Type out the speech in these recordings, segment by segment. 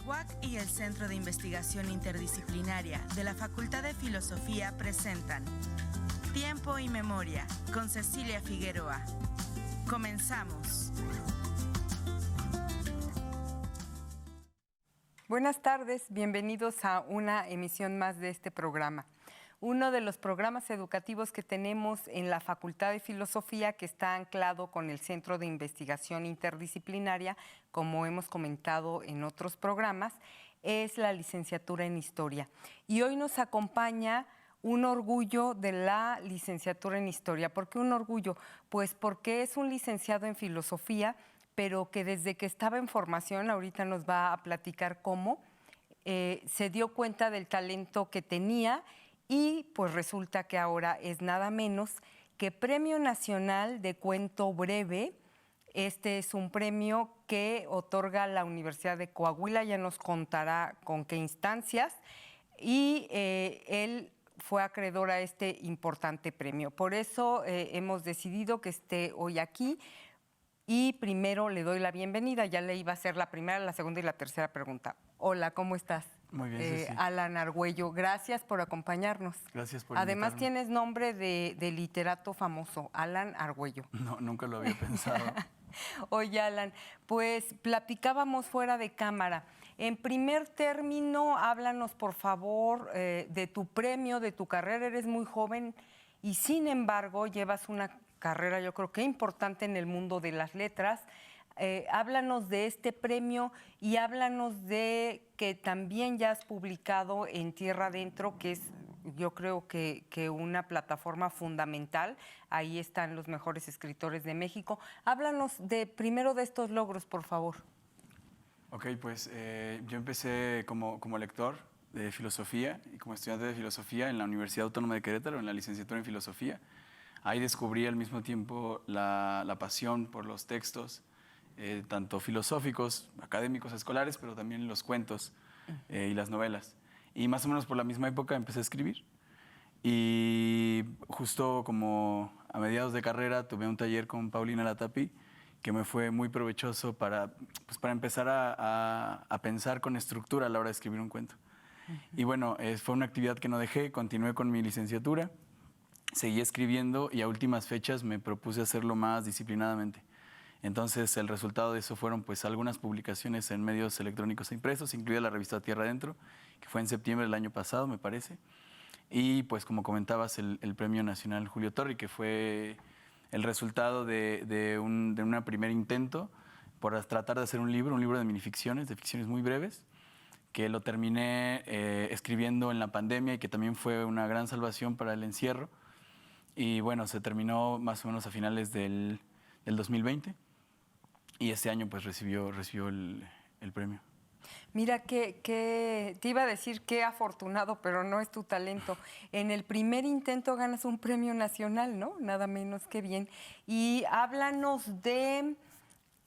UAC y el Centro de Investigación Interdisciplinaria de la Facultad de Filosofía presentan Tiempo y Memoria con Cecilia Figueroa. Comenzamos. Buenas tardes, bienvenidos a una emisión más de este programa. Uno de los programas educativos que tenemos en la Facultad de Filosofía, que está anclado con el Centro de Investigación Interdisciplinaria, como hemos comentado en otros programas, es la licenciatura en Historia. Y hoy nos acompaña un orgullo de la licenciatura en Historia. ¿Por qué un orgullo? Pues porque es un licenciado en Filosofía, pero que desde que estaba en formación, ahorita nos va a platicar cómo, se dio cuenta del talento que tenía y pues resulta que ahora es nada menos que Premio Nacional de Cuento Breve. Este es un premio que otorga la Universidad de Coahuila, ya nos contará con qué instancias, y él fue acreedor a este importante premio. Por eso hemos decidido que esté hoy aquí. Y primero le doy la bienvenida, ya le iba a hacer la primera, la segunda y la tercera pregunta. Hola, ¿cómo estás? Muy bien, Ceci. Alan Argüello, gracias por acompañarnos. Gracias por Además invitarme. tienes nombre de literato famoso, Alan Argüello. No, nunca lo había pensado. Oye, Alan, pues platicábamos fuera de cámara. En primer término, háblanos por favor de tu premio, de tu carrera. Eres muy joven y sin embargo llevas una carrera, yo creo que importante en el mundo de las letras. Háblanos de este premio y háblanos de que también ya has publicado en Tierra Adentro, que es, yo creo que una plataforma fundamental. Ahí están los mejores escritores de México. Háblanos primero de estos logros, por favor. Ok, pues yo empecé como lector de filosofía y como estudiante de filosofía en la Universidad Autónoma de Querétaro, en la licenciatura en filosofía. Ahí descubrí al mismo tiempo la pasión por los textos, tanto filosóficos, académicos, escolares, pero también los cuentos y las novelas. Y más o menos por la misma época empecé a escribir. Y justo como a mediados de carrera tuve un taller con Paulina Latapy, que me fue muy provechoso para empezar a pensar con estructura a la hora de escribir un cuento. Y bueno, fue una actividad que no dejé, continué con mi licenciatura. Seguí escribiendo y a últimas fechas me propuse hacerlo más disciplinadamente. Entonces el resultado de eso fueron pues algunas publicaciones en medios electrónicos e impresos, incluida la revista Tierra Adentro, que fue en septiembre del año pasado, me parece. Y pues como comentabas, el Premio Nacional Julio Torri, que fue el resultado de un primer intento por tratar de hacer un libro de minificciones, de ficciones muy breves, que lo terminé escribiendo en la pandemia y que también fue una gran salvación para el encierro. Y bueno, se terminó más o menos a finales del 2020 y este año pues recibió el premio. Mira, te iba a decir qué afortunado, pero no es tu talento. En el primer intento ganas un premio nacional, ¿no? Nada menos que bien. Y háblanos de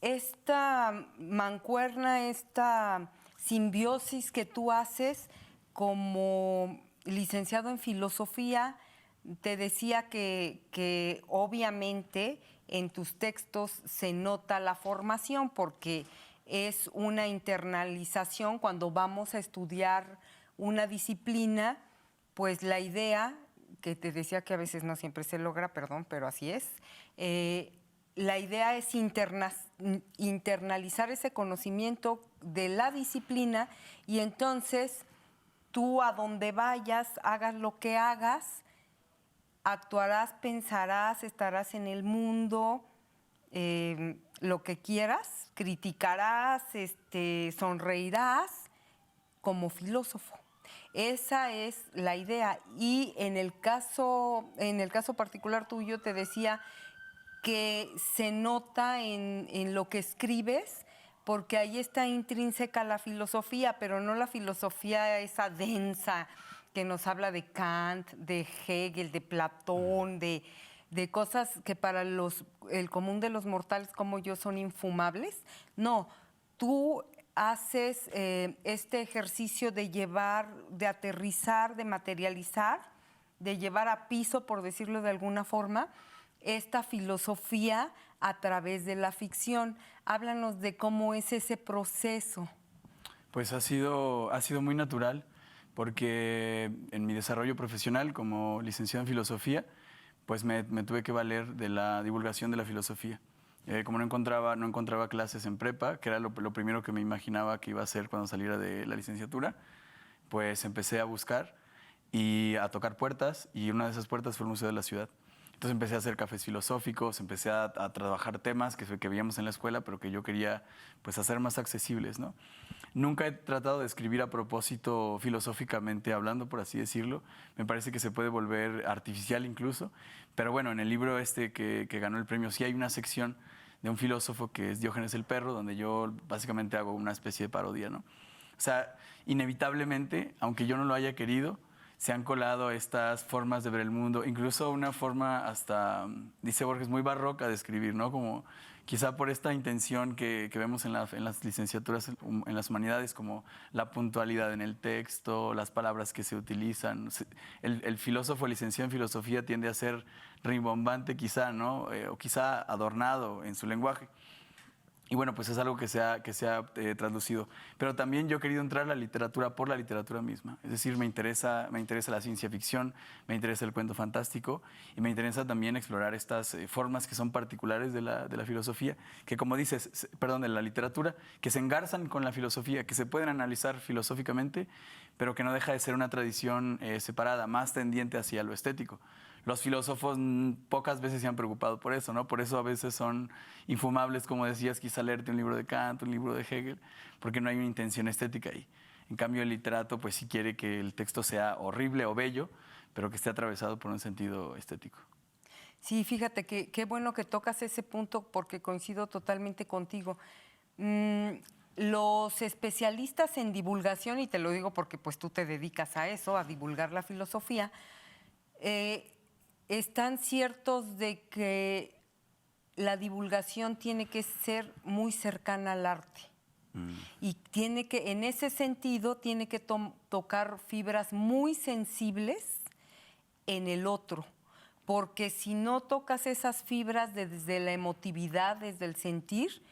esta mancuerna, esta simbiosis que tú haces como licenciado en filosofía. Te decía que obviamente en tus textos se nota la formación porque es una internalización. Cuando vamos a estudiar una disciplina, pues la idea, que te decía que a veces no siempre se logra, perdón, pero así es, la idea es internalizar ese conocimiento de la disciplina y entonces tú a donde vayas, hagas lo que hagas, actuarás, pensarás, estarás en el mundo, lo que quieras, criticarás, sonreirás como filósofo. Esa es la idea. Y en el caso particular tuyo te decía que se nota en lo que escribes, porque ahí está intrínseca la filosofía, pero no la filosofía esa densa que nos habla de Kant, de Hegel, de Platón, de cosas que para el común de los mortales como yo son infumables. No, tú haces este ejercicio de llevar, de aterrizar, de materializar, de llevar a piso, por decirlo de alguna forma, esta filosofía a través de la ficción. Háblanos de cómo es ese proceso. Pues ha sido muy natural, porque en mi desarrollo profesional como licenciado en filosofía, pues me tuve que valer de la divulgación de la filosofía. Como no encontraba clases en prepa, que era lo primero que me imaginaba que iba a hacer cuando saliera de la licenciatura, pues empecé a buscar y a tocar puertas, y una de esas puertas fue el Museo de la Ciudad. Entonces empecé a hacer cafés filosóficos, empecé a trabajar temas que veíamos en la escuela, pero que yo quería pues hacer más accesibles, ¿no? Nunca he tratado de escribir a propósito filosóficamente hablando, por así decirlo. Me parece que se puede volver artificial incluso. Pero bueno, en el libro que ganó el premio sí hay una sección de un filósofo que es Diógenes el Perro, donde yo básicamente hago una especie de parodia, ¿no? O sea, inevitablemente, aunque yo no lo haya querido, se han colado estas formas de ver el mundo, incluso una forma hasta, dice Borges, muy barroca de escribir, ¿no? Como quizá por esta intención que vemos en las licenciaturas, en las humanidades, como la puntualidad en el texto, las palabras que se utilizan. El filósofo licenciado en filosofía tiende a ser rimbombante quizá, ¿no? O quizá adornado en su lenguaje. Y bueno, pues es algo que se ha traducido. Pero también yo he querido entrar a la literatura por la literatura misma. Es decir, me interesa la ciencia ficción, me interesa el cuento fantástico, y me interesa también explorar estas formas que son particulares de la filosofía, que como dices, perdón, de la literatura, que se engarzan con la filosofía, que se pueden analizar filosóficamente, pero que no deja de ser una tradición separada, más tendiente hacia lo estético. Los filósofos pocas veces se han preocupado por eso, ¿no? Por eso a veces son infumables, como decías, quizá leerte un libro de Kant, un libro de Hegel, porque no hay una intención estética ahí. En cambio, el literato, pues sí quiere que el texto sea horrible o bello, pero que esté atravesado por un sentido estético. Sí, fíjate que qué bueno que tocas ese punto, porque coincido totalmente contigo. Los especialistas en divulgación, y te lo digo porque pues tú te dedicas a eso, a divulgar la filosofía, están ciertos de que la divulgación tiene que ser muy cercana al arte. Y tiene que, en ese sentido, tiene que tocar fibras muy sensibles en el otro. Porque si no tocas esas fibras desde la emotividad, desde el sentir,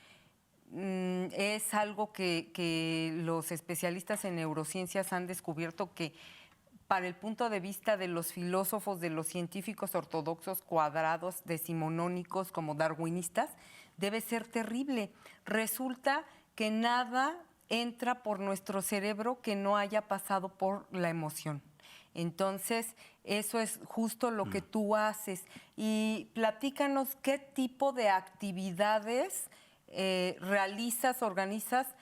es algo que los especialistas en neurociencias han descubierto que para el punto de vista de los filósofos, de los científicos ortodoxos cuadrados, decimonónicos como darwinistas, debe ser terrible. Resulta que nada entra por nuestro cerebro que no haya pasado por la emoción. Entonces, eso es justo lo que tú haces. Y platícanos qué tipo de actividades realizas, organizas,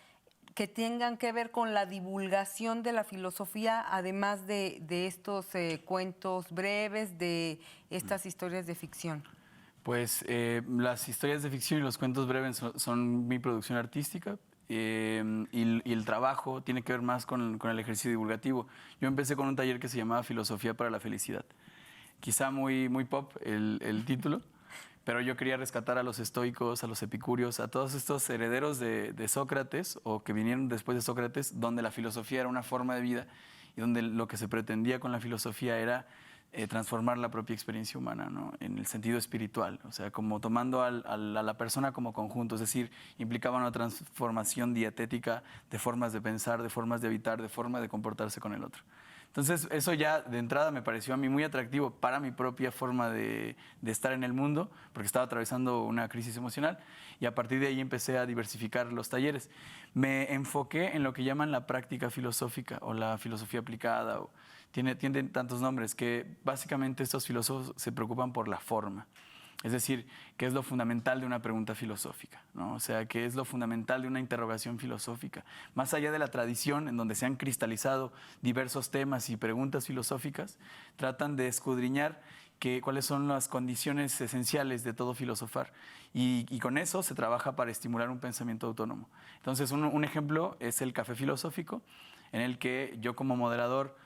que tengan que ver con la divulgación de la filosofía, además de estos cuentos breves, de estas historias de ficción. Pues las historias de ficción y los cuentos breves son mi producción artística, y el trabajo tiene que ver más con el ejercicio divulgativo. Yo empecé con un taller que se llamaba Filosofía para la Felicidad. Quizá muy pop el título, pero yo quería rescatar a los estoicos, a los epicúreos, a todos estos herederos de Sócrates, o que vinieron después de Sócrates, donde la filosofía era una forma de vida y donde lo que se pretendía con la filosofía era transformar la propia experiencia humana, ¿no? En el sentido espiritual, o sea, como tomando a la persona como conjunto, es decir, implicaba una transformación dietética de formas de pensar, de formas de habitar, de forma de comportarse con el otro. Entonces, eso ya de entrada me pareció a mí muy atractivo para mi propia forma de estar en el mundo, porque estaba atravesando una crisis emocional, y a partir de ahí empecé a diversificar los talleres. Me enfoqué en lo que llaman la práctica filosófica o la filosofía aplicada, tiene tantos nombres, que básicamente estos filósofos se preocupan por la forma. Es decir, ¿qué es lo fundamental de una pregunta filosófica, ¿no? O sea, ¿qué es lo fundamental de una interrogación filosófica? Más allá de la tradición en donde se han cristalizado diversos temas y preguntas filosóficas, tratan de escudriñar cuáles son las condiciones esenciales de todo filosofar. Y con eso se trabaja para estimular un pensamiento autónomo. Entonces, un ejemplo es el café filosófico, en el que yo como moderador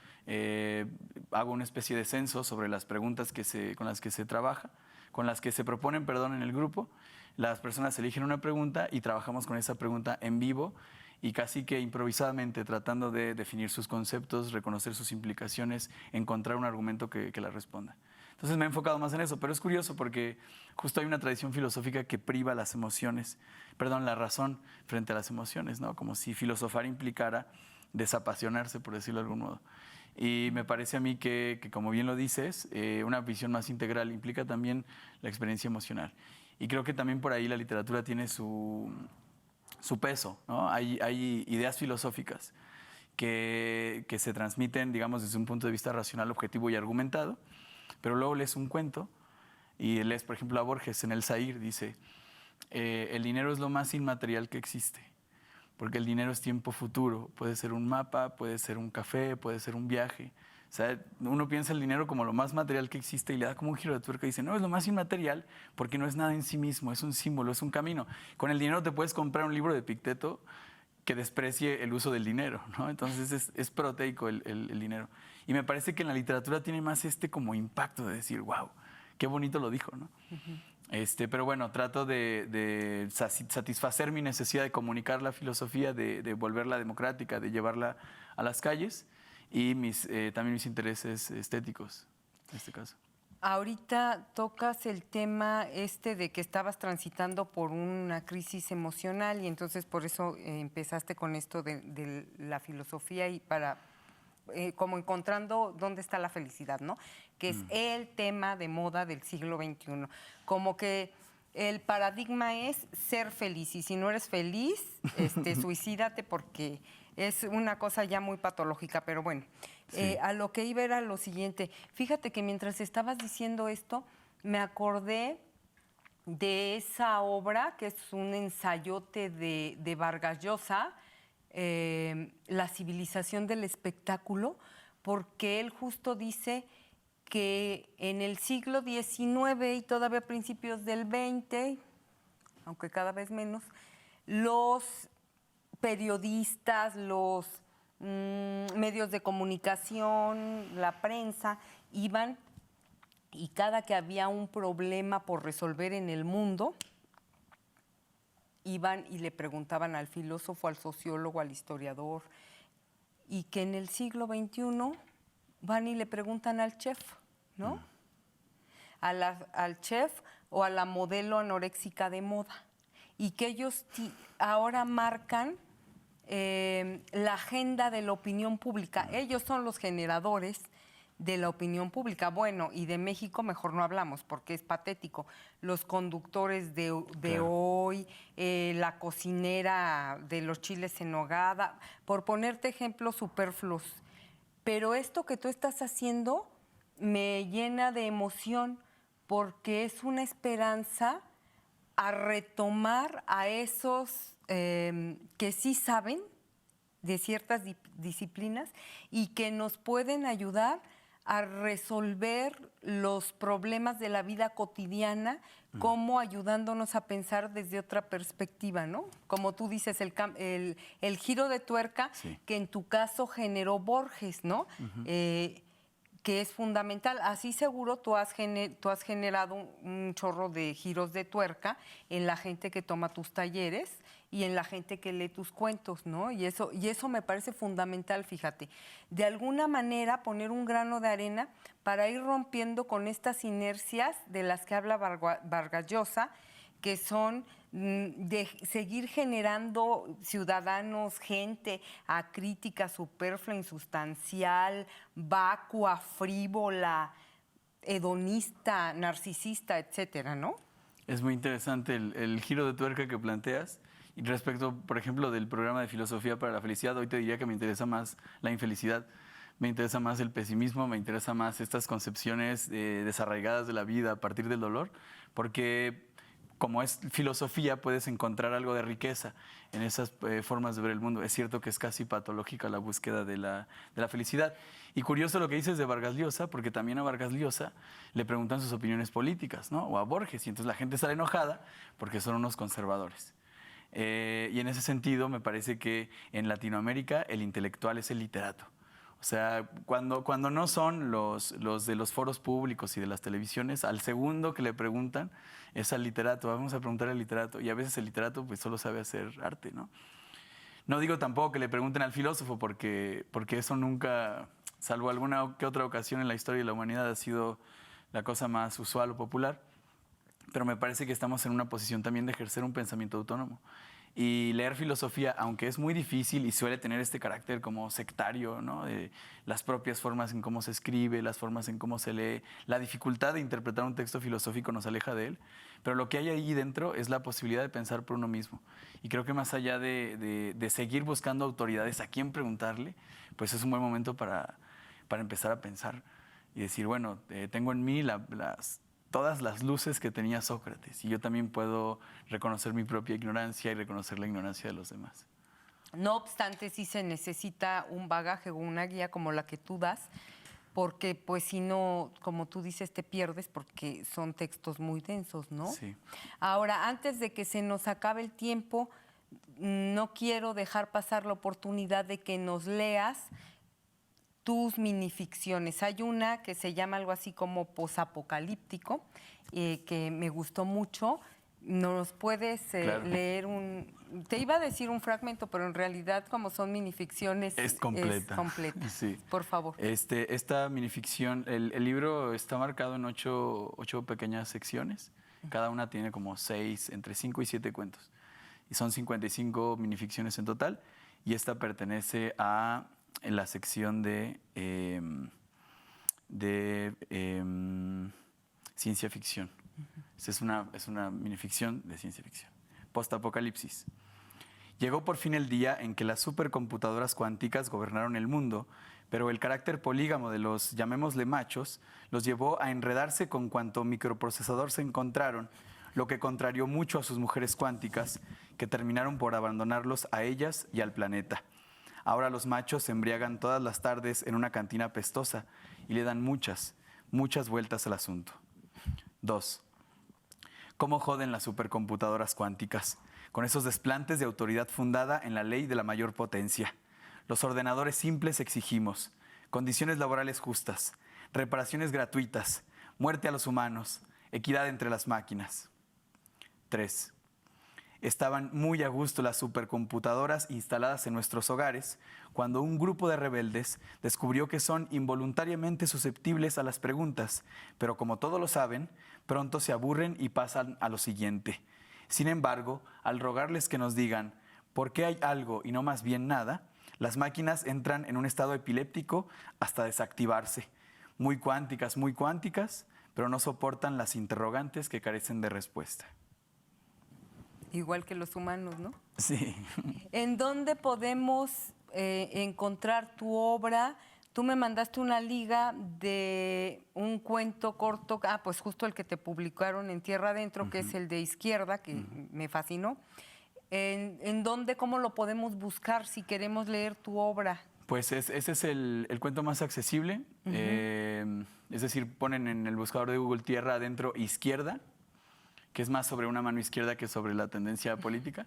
hago una especie de censo sobre las preguntas con las que se trabaja, con las que se proponen, en el grupo. Las personas eligen una pregunta y trabajamos con esa pregunta en vivo y casi que improvisadamente, tratando de definir sus conceptos, reconocer sus implicaciones, encontrar un argumento que la responda. Entonces me he enfocado más en eso, pero es curioso porque justo hay una tradición filosófica que priva la razón frente a las emociones, ¿no? Como si filosofar implicara desapasionarse, por decirlo de algún modo. Y me parece a mí que como bien lo dices, una visión más integral implica también la experiencia emocional. Y creo que también por ahí la literatura tiene su peso, ¿no? Hay ideas filosóficas que se transmiten, digamos, desde un punto de vista racional, objetivo y argumentado, pero luego lees un cuento y lees, por ejemplo, a Borges en El Zahir, dice, el dinero es lo más inmaterial que existe, porque el dinero es tiempo futuro, puede ser un mapa, puede ser un café, puede ser un viaje. O sea, uno piensa el dinero como lo más material que existe y le da como un giro de tuerca y dice, no, es lo más inmaterial porque no es nada en sí mismo, es un símbolo, es un camino. Con el dinero te puedes comprar un libro de Epicteto que desprecie el uso del dinero, ¿no? Entonces es proteico el dinero. Y me parece que en la literatura tiene más como impacto de decir, wow, qué bonito lo dijo, ¿no? Pero bueno, trato de satisfacer mi necesidad de comunicar la filosofía, de volverla democrática, de llevarla a las calles y también mis intereses estéticos, en este caso. Ahorita tocas el tema de que estabas transitando por una crisis emocional y entonces por eso empezaste con esto de la filosofía y para como encontrando dónde está la felicidad, ¿no? Que es el tema de moda del siglo XXI. Como que el paradigma es ser feliz y si no eres feliz, suicídate porque es una cosa ya muy patológica, pero bueno. Sí. A lo que iba era lo siguiente. Fíjate que mientras estabas diciendo esto, me acordé de esa obra, que es un ensayote de Vargas Llosa, La civilización del espectáculo, porque él justo dice que en el siglo XIX y todavía a principios del XX, aunque cada vez menos, los periodistas, los medios de comunicación, la prensa, iban y cada que había un problema por resolver en el mundo, iban y le preguntaban al filósofo, al sociólogo, al historiador, y que en el siglo XXI van y le preguntan al chef, ¿no? Al chef o a la modelo anoréxica de moda, y que ellos ahora marcan la agenda de la opinión pública. Ellos son los generadores de la opinión pública. Bueno, y de México mejor no hablamos porque es patético. Los conductores de claro. Hoy, la cocinera de los chiles en nogada, por ponerte ejemplos superfluos. Pero esto que tú estás haciendo me llena de emoción porque es una esperanza a retomar a esos que sí saben de ciertas disciplinas y que nos pueden ayudar a resolver los problemas de la vida cotidiana, como ayudándonos a pensar desde otra perspectiva, ¿no? Como tú dices, el giro de tuerca sí. Que en tu caso generó Borges, ¿no? Que es fundamental. Así seguro tú has generado un chorro de giros de tuerca en la gente que toma tus talleres y en la gente que lee tus cuentos, ¿no? Y eso me parece fundamental, fíjate. De alguna manera poner un grano de arena para ir rompiendo con estas inercias de las que habla Vargas Llosa, que son de seguir generando ciudadanos, gente acrítica, superflua, insustancial, vacua, frívola, hedonista, narcisista, etcétera, ¿no? Es muy interesante el giro de tuerca que planteas. Y respecto, por ejemplo, del programa de Filosofía para la Felicidad, hoy te diría que me interesa más la infelicidad, me interesa más el pesimismo, me interesa más estas concepciones desarraigadas de la vida a partir del dolor, porque como es filosofía, puedes encontrar algo de riqueza en esas formas de ver el mundo. Es cierto que es casi patológica la búsqueda de la felicidad. Y curioso lo que dices de Vargas Llosa, porque también a Vargas Llosa le preguntan sus opiniones políticas, ¿no? O a Borges, y entonces la gente sale enojada porque son unos conservadores. Y en ese sentido me parece que en Latinoamérica el intelectual es el literato. O sea, cuando no son los de los foros públicos y de las televisiones, al segundo que le preguntan es al literato. Vamos a preguntar al literato. Y a veces el literato pues solo sabe hacer arte, ¿no? No digo tampoco que le pregunten al filósofo porque eso nunca, salvo alguna que otra ocasión en la historia de la humanidad, ha sido la cosa más usual o popular, pero me parece que estamos en una posición también de ejercer un pensamiento autónomo. Y leer filosofía, aunque es muy difícil y suele tener este carácter como sectario, ¿no? De las propias formas en cómo se escribe, las formas en cómo se lee, la dificultad de interpretar un texto filosófico nos aleja de él, pero lo que hay ahí dentro es la posibilidad de pensar por uno mismo. Y creo que más allá de seguir buscando autoridades a quién preguntarle, pues es un buen momento para empezar a pensar y decir, bueno, tengo en mí todas las luces que tenía Sócrates y yo también puedo reconocer mi propia ignorancia y reconocer la ignorancia de los demás. No obstante, sí se necesita un bagaje o una guía como la que tú das, porque pues si no, como tú dices, te pierdes porque son textos muy densos, ¿no? Sí. Ahora, antes de que se nos acabe el tiempo, no quiero dejar pasar la oportunidad de que nos leas tus minificciones. Hay una que se llama algo así como posapocalíptico, que me gustó mucho. ¿Nos puedes Claro. leer te iba a decir un fragmento, pero en realidad como son minificciones... Es completa. Es completa. Sí. Por favor. Esta minificción, el libro está marcado en 8 pequeñas secciones. Cada una tiene como entre 5 y 7 cuentos. Y son 55 minificciones en total. Y esta pertenece a la sección de ciencia ficción. Es una minificción de ciencia ficción. Postapocalipsis. Llegó por fin el día en que las supercomputadoras cuánticas gobernaron el mundo, pero el carácter polígamo de los, llamémosle machos, los llevó a enredarse con cuanto microprocesador se encontraron, lo que contrarió mucho a sus mujeres cuánticas, que terminaron por abandonarlos a ellas y al planeta. Ahora los machos se embriagan todas las tardes en una cantina pestosa y le dan muchas vueltas al asunto. 2. ¿Cómo joden las supercomputadoras cuánticas? Con esos desplantes de autoridad fundada en la ley de la mayor potencia. Los ordenadores simples exigimos condiciones laborales justas, reparaciones gratuitas, muerte a los humanos, equidad entre las máquinas. 3. Estaban muy a gusto las supercomputadoras instaladas en nuestros hogares cuando un grupo de rebeldes descubrió que son involuntariamente susceptibles a las preguntas, pero como todos lo saben, pronto se aburren y pasan a lo siguiente. Sin embargo, al rogarles que nos digan por qué hay algo y no más bien nada, las máquinas entran en un estado epiléptico hasta desactivarse. Muy cuánticas, pero no soportan las interrogantes que carecen de respuesta. Igual que los humanos, ¿no? Sí. ¿En dónde podemos encontrar tu obra? Tú me mandaste una liga de un cuento corto, pues justo el que te publicaron en Tierra Adentro, que es el de Izquierda, que me fascinó. ¿En dónde, cómo lo podemos buscar si queremos leer tu obra? Pues ese es el cuento más accesible. Es decir, ponen en el buscador de Google Tierra Adentro Izquierda, que es más sobre una mano izquierda que sobre la tendencia política.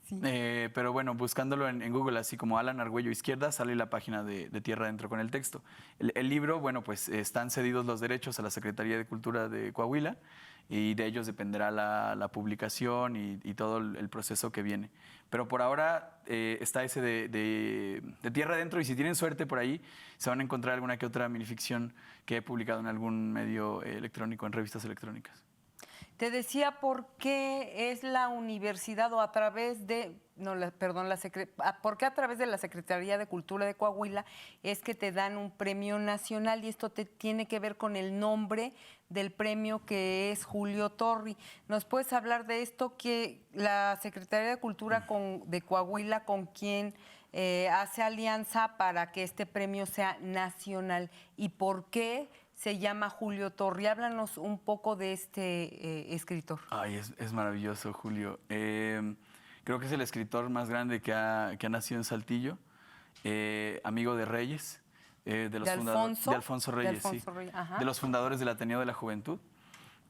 Sí. Pero bueno, buscándolo en Google, así como Alan Argüello Izquierda, sale la página de Tierra Adentro con el texto. El libro, bueno, pues están cedidos los derechos a la Secretaría de Cultura de Coahuila y de ellos dependerá la publicación y todo el proceso que viene. Pero por ahora está ese de Tierra Adentro y si tienen suerte por ahí se van a encontrar alguna que otra minificción que he publicado en algún medio electrónico, en revistas electrónicas. Te decía por qué es la universidad o a través de, por qué a través de la Secretaría de Cultura de Coahuila es que te dan un premio nacional y esto tiene que ver con el nombre del premio que es Julio Torri. ¿Nos puedes hablar de esto? Que la Secretaría de Cultura de Coahuila, ¿con quién hace alianza para que este premio sea nacional? ¿Y por qué se llama Julio Torri? Háblanos un poco de este escritor. Ay, es maravilloso, Julio. Creo que es el escritor más grande que ha nacido en Saltillo, amigo de Reyes, de Alfonso Reyes, sí, de los fundadores del Ateneo de la Juventud.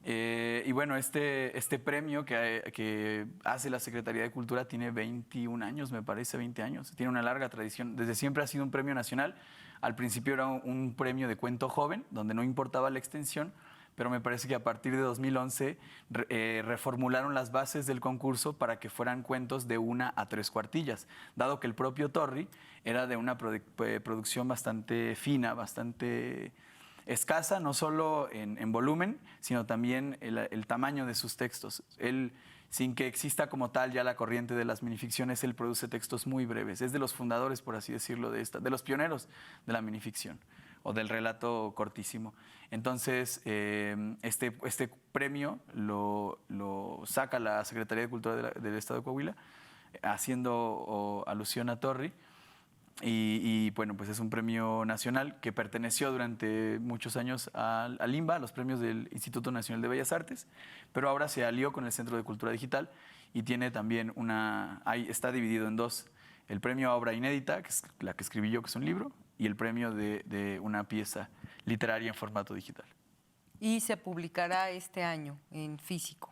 Y bueno, este premio que hace la Secretaría de Cultura tiene 21 años, me parece, 20 años. Tiene una larga tradición. Desde siempre ha sido un premio nacional. Al principio era un premio de cuento joven, donde no importaba la extensión, pero me parece que a partir de 2011 reformularon las bases del concurso para que fueran cuentos de 1 a 3 cuartillas, dado que el propio Torri era de una producción bastante fina, bastante escasa, no solo en volumen, sino también el tamaño de sus textos. Él, sin que exista como tal ya la corriente de las minificciones, él produce textos muy breves. Es de los fundadores, por así decirlo, de los pioneros de la minificción o del relato cortísimo. Entonces, este premio lo saca la Secretaría de Cultura del Estado de Coahuila, haciendo alusión a Torri. Y bueno, pues es un premio nacional que perteneció durante muchos años al INBA, a los premios del Instituto Nacional de Bellas Artes, pero ahora se alió con el Centro de Cultura Digital y tiene también está dividido en dos: el premio a obra inédita, que es la que escribí yo, que es un libro, y el premio de una pieza literaria en formato digital. Y se publicará este año en físico.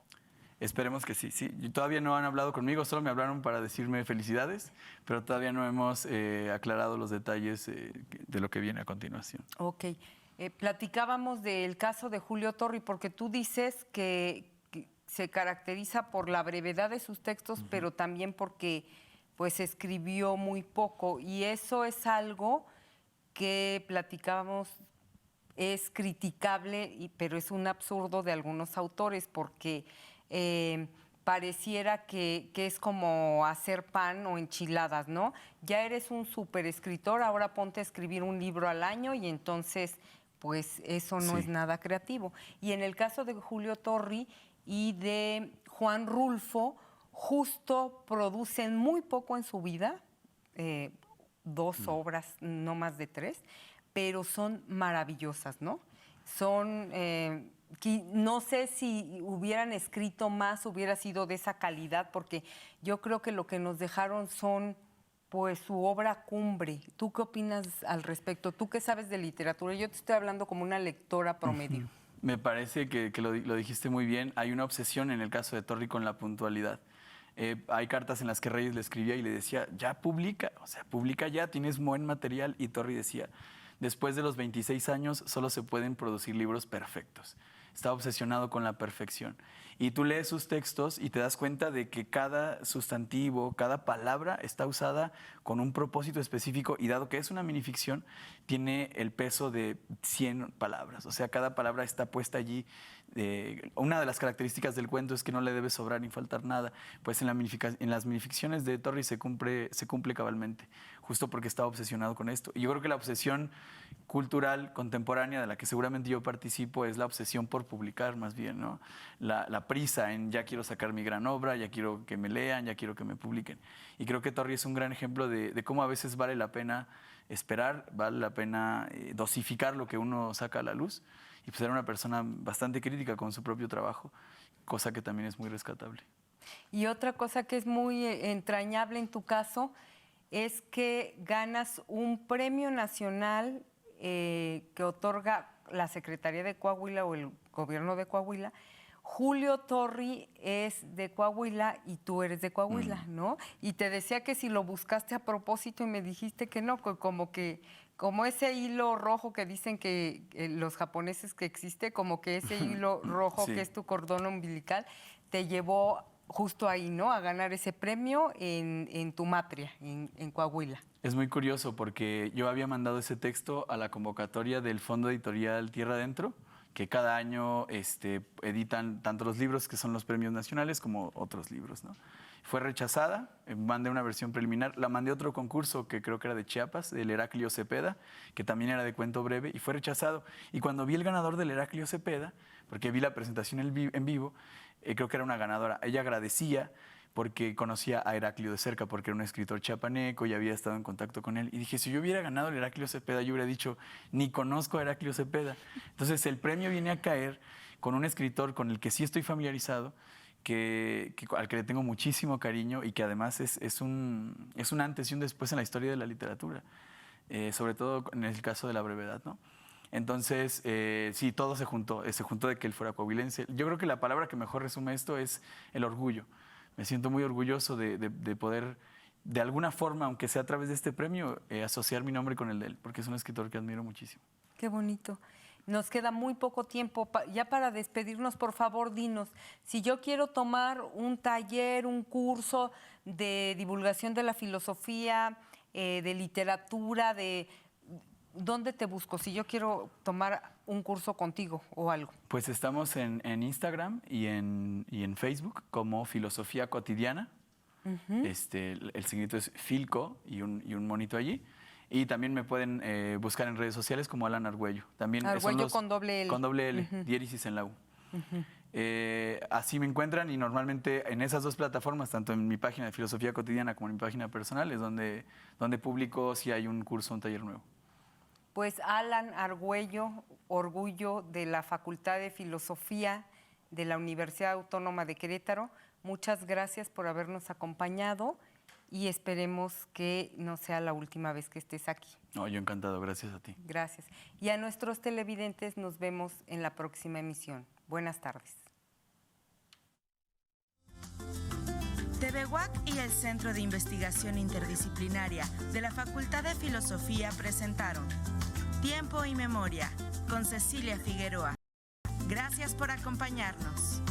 Esperemos que sí. Todavía no han hablado conmigo, solo me hablaron para decirme felicidades, pero todavía no hemos aclarado los detalles de lo que viene a continuación. Ok. Platicábamos del caso de Julio Torri, porque tú dices que se caracteriza por la brevedad de sus textos, pero también porque pues escribió muy poco. Y eso es algo que platicábamos, es criticable, pero es un absurdo de algunos autores, porque pareciera que es como hacer pan o enchiladas, ¿no? Ya eres un súper escritor, ahora ponte a escribir un libro al año y entonces, pues eso no es nada creativo. Y en el caso de Julio Torri y de Juan Rulfo, justo producen muy poco en su vida, 2 obras, no más de 3, pero son maravillosas, ¿no? Son... no sé si hubieran escrito más, hubiera sido de esa calidad, porque yo creo que lo que nos dejaron son pues su obra cumbre. ¿Tú qué opinas al respecto? ¿Tú qué sabes de literatura? Yo te estoy hablando como una lectora promedio. Me parece que lo dijiste muy bien. Hay una obsesión en el caso de Torri con la puntualidad. Hay cartas en las que Reyes le escribía y le decía, ya publica, o sea, publica ya, tienes buen material. Y Torri decía, después de los 26 años solo se pueden producir libros perfectos. Está obsesionado con la perfección. Y tú lees sus textos y te das cuenta de que cada sustantivo, cada palabra está usada con un propósito específico, y dado que es una minificción, tiene el peso de 100 palabras. O sea, cada palabra está puesta allí. Una de las características del cuento es que no le debe sobrar ni faltar nada. Pues en las minificciones de Torri se cumple cabalmente, justo porque estaba obsesionado con esto. Y yo creo que la obsesión cultural contemporánea de la que seguramente yo participo es la obsesión por publicar, más bien, ¿no? La prisa en ya quiero sacar mi gran obra, ya quiero que me lean, ya quiero que me publiquen. Y creo que Torri es un gran ejemplo de cómo a veces vale la pena esperar, vale la pena dosificar lo que uno saca a la luz, y pues era una persona bastante crítica con su propio trabajo, cosa que también es muy rescatable. Y otra cosa que es muy entrañable en tu caso es que ganas un premio nacional que otorga la Secretaría de Coahuila o el gobierno de Coahuila. Julio Torri es de Coahuila y tú eres de Coahuila, ¿no? Y te decía que si lo buscaste a propósito y me dijiste que no, como ese hilo rojo que dicen que los japoneses que existe, como que ese hilo rojo Sí. que es tu cordón umbilical, te llevó justo ahí, ¿no? A ganar ese premio en tu matria, en Coahuila. Es muy curioso porque yo había mandado ese texto a la convocatoria del Fondo Editorial Tierra Adentro, que cada año editan tanto los libros que son los premios nacionales como otros libros, ¿no? Fue rechazada, mandé una versión preliminar, la mandé a otro concurso que creo que era de Chiapas, del Heraclio Cepeda, que también era de cuento breve, y fue rechazado. Y cuando vi el ganador del Heraclio Cepeda, porque vi la presentación en vivo, creo que era una ganadora, ella agradecía porque conocía a Heraclio de cerca, porque era un escritor chiapaneco y había estado en contacto con él. Y dije, si yo hubiera ganado el Heraclio Cepeda, yo hubiera dicho, ni conozco a Heraclio Cepeda. Entonces el premio viene a caer con un escritor con el que sí estoy familiarizado, al que le tengo muchísimo cariño y que además es un antes y un después en la historia de la literatura, sobre todo en el caso de la brevedad, ¿no? Entonces, sí, todo se juntó de que él fuera coahuilense. Yo creo que la palabra que mejor resume esto es el orgullo. Me siento muy orgulloso de poder, de alguna forma, aunque sea a través de este premio, asociar mi nombre con el de él, porque es un escritor que admiro muchísimo. Qué bonito. Nos queda muy poco tiempo. Ya para despedirnos, por favor, dinos, si yo quiero tomar un taller, un curso de divulgación de la filosofía, de literatura, ¿dónde te busco? Si yo quiero tomar un curso contigo o algo? Pues estamos en Instagram y en Facebook como Filosofía Cotidiana. El seguidito es Filco y un monito allí. Y también me pueden buscar en redes sociales como Alan Argüello. También Argüello con doble L. Con doble L, diéresis en la U. Así me encuentran y normalmente en esas dos plataformas, tanto en mi página de Filosofía Cotidiana como en mi página personal, es donde publico si hay un curso o un taller nuevo. Pues Alan Argüello, orgullo de la Facultad de Filosofía de la Universidad Autónoma de Querétaro, muchas gracias por habernos acompañado y esperemos que no sea la última vez que estés aquí. No, yo encantado, gracias a ti. Gracias. Y a nuestros televidentes nos vemos en la próxima emisión. Buenas tardes. TV UAC y el Centro de Investigación Interdisciplinaria de la Facultad de Filosofía presentaron Tiempo y Memoria con Cecilia Figueroa. Gracias por acompañarnos.